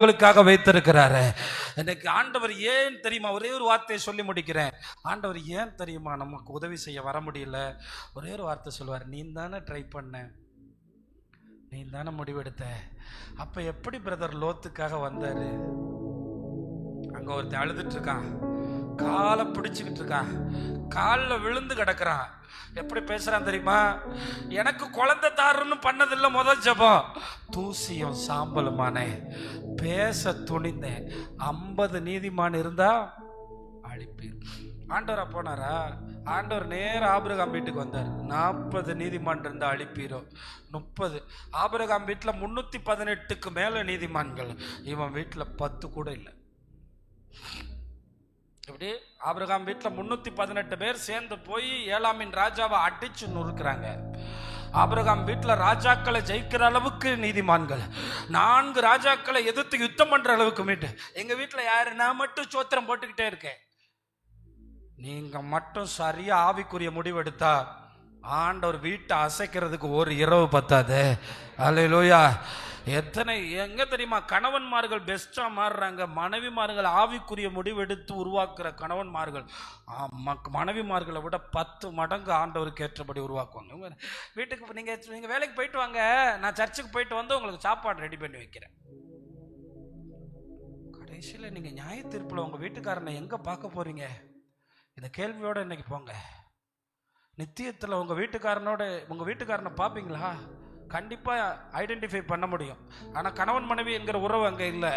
உங்களுக்காக வைத்திருக்கிறாரு. இன்னைக்கு ஆண்டவர் ஏன் தெரியுமா, ஒரே ஒரு வார்த்தையை சொல்லி முடிக்கிறேன். ஆண்டவர் ஏன் தெரியுமா நமக்கு உதவி செய்ய வர முடியல? ஒரே ஒரு வார்த்தை சொல்லுவார், நீ தானே ட்ரை பண்ண, நீ தானே முடிவெடுத்த. அப்ப எப்படி பிரதர் லோத்துக்காக வந்தாரு? அங்க ஒருத்தன் அழுதுட்டு இருக்கான், காலை பிடிச்சுக்கிட்டு இருக்கான், காலில் விழுந்து கிடக்குறான். எப்படி பேசுறான் தெரியுமா? எனக்கு குழந்தை தாருன்னு பண்ணதில்லை முதல் ஜபம், தூசியும் சாம்பலுமானே பேச துணிந்தேன். 50 நீதிமான் இருந்தா அழிப்பீர். ஆண்டவரா போனாரா? ஆண்டவர் நேர ஆபிரகாம் வீட்டுக்கு வந்தார். 40 நீதிமான் இருந்தா அழிப்பீரோ? 30. ஆபிரகாம் வீட்டில் 318க்கு மேல நீதிமான்கள், இவன் வீட்டில் 10 கூட இல்லை. இப்படி ஆபிரகாம் வீட்டில் 318 பேர் சேர்ந்து போய் ஏலாமின் ராஜாவை அடிச்சு நொறுக்கிறாங்க. ஆபிரகாம் வீட்டில் ராஜாக்களை ஜெயிக்கிற அளவுக்கு நீதிமான்கள், 4 ராஜாக்களை எதிர்த்து யுத்தம் பண்ற அளவுக்கு மீட்டு. எங்க வீட்டில் யாரு? நான் மட்டும் சோத்திரம் போட்டுக்கிட்டே இருக்கேன். நீங்க மட்டும் சரியா ஆவிக்குரிய முடிவெடுத்தா ஆண்டவர் வீட்டை அசைக்கிறதுக்கு ஒரு இரவு பத்தாது. அல்லேலூயா. எத்தனை எங்க தெரியுமா கணவன்மார்கள் பெஸ்டா மாறுறாங்க. மனைவிமார்கள் ஆவிக்குரிய முடிவெடுத்து உருவாக்குற கணவன்மார்கள் மனைவிமார்களை விட 10 மடங்கு ஆண்டவருக்கு ஏற்றபடி உருவாக்குவாங்க. வீட்டுக்கு நீங்க வேலைக்கு போயிட்டு வாங்க, நான் சர்ச்சுக்கு போயிட்டு வந்து உங்களுக்கு சாப்பாடு ரெடி பண்ணி வைக்கிறேன். கடைசியில் நீங்க நியாய தீர்ப்புல உங்க வீட்டுக்காரனை எங்க பார்க்க போறீங்க? இந்த கேள்வியோட இன்னைக்கு போங்க. நித்தியத்தில் உங்க வீட்டுக்காரனை பார்ப்பீங்களா? கண்டிப்பாக ஐடென்டிஃபை பண்ண முடியும். ஆனால் கணவன் மனைவி என்கிற உறவு அங்கே இல்லை.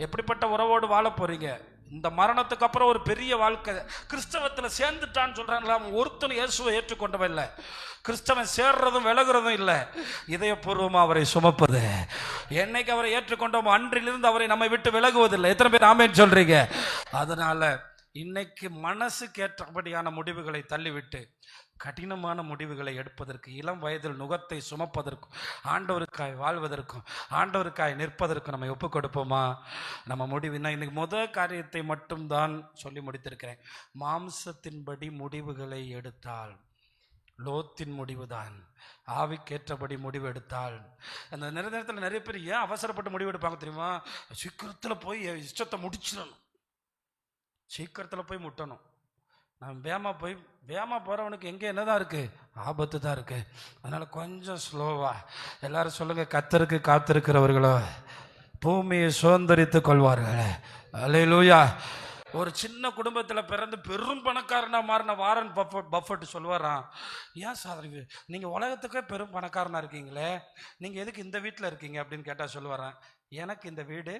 எப்படிப்பட்ட உறவோடு வாழ போறீங்க? இந்த மரணத்துக்கு அப்புறம் ஒரு பெரிய வாழ்க்கை. கிறிஸ்தவத்தில் சேர்ந்துட்டான்னு சொல்றாங்களா? ஒருத்தனும் இயேசுவை ஏற்றுக்கொண்டவன் இல்லை. கிறிஸ்தவன் சேர்றதும் விலகுறதும் இல்லை, இதயபூர்வமாக அவரை சுமப்பது. என்னைக்கு அவரை ஏற்றுக்கொண்டோம் அன்றிலிருந்து அவரை நம்மை விட்டு விலகுவதில்லை. எத்தனை பேர் ஆமென் சொல்றீங்க? அதனால இன்னைக்கு மனசுக்கு ஏற்றபடியான முடிவுகளை தள்ளிவிட்டு கடினமான முடிவுகளை எடுப்பதற்கு, இளம் வயதில் நுகத்தை சுமப்பதற்கும், ஆண்டவருக்காய் வாழ்வதற்கும், ஆண்டவருக்காய் நிற்பதற்கும் நம்ம ஒப்புக் கொடுப்போமா? நம்ம முடிவு இன்னைக்கு முதல் காரியத்தை மட்டும்தான் சொல்லி முடித்திருக்கிறேன். மாம்சத்தின்படி முடிவுகளை எடுத்தால் லோத்தின் முடிவுதான். ஆவிக்கேற்றபடி முடிவு எடுத்தால் அந்த நேரத்தில் நிறைய பேர் ஏன் அவசரப்பட்டு முடிவு எடுப்பாங்க தெரியுமா? சீக்கிரத்தில் போய் இஷ்டத்தை முடிச்சிடணும், சீக்கிரத்தில் போய் முட்டணும். நான் வேமா போகிறவனுக்கு எங்கே என்னதான் இருக்குது? ஆபத்து தான் இருக்குது. அதனால் கொஞ்சம் ஸ்லோவா. எல்லாரும் சொல்லுங்க, கர்த்தருக்கு காத்திருக்கிறவர்களோ பூமியை சுதந்தரித்து கொள்வார்கள். அல்லேலூயா. ஒரு சின்ன குடும்பத்தில் பிறந்து பெரும் பணக்காரனாக மாறின வாரன் பஃபட் சொல்லுவாராம், ஏன் சார் நீங்கள் உலகத்துக்கே பெரும் பணக்காரனாக இருக்கீங்களே, நீங்கள் எதுக்கு இந்த வீட்டில் இருக்கீங்க அப்படின்னு கேட்டால் சொல்லுவாரான், எனக்கு இந்த வீடு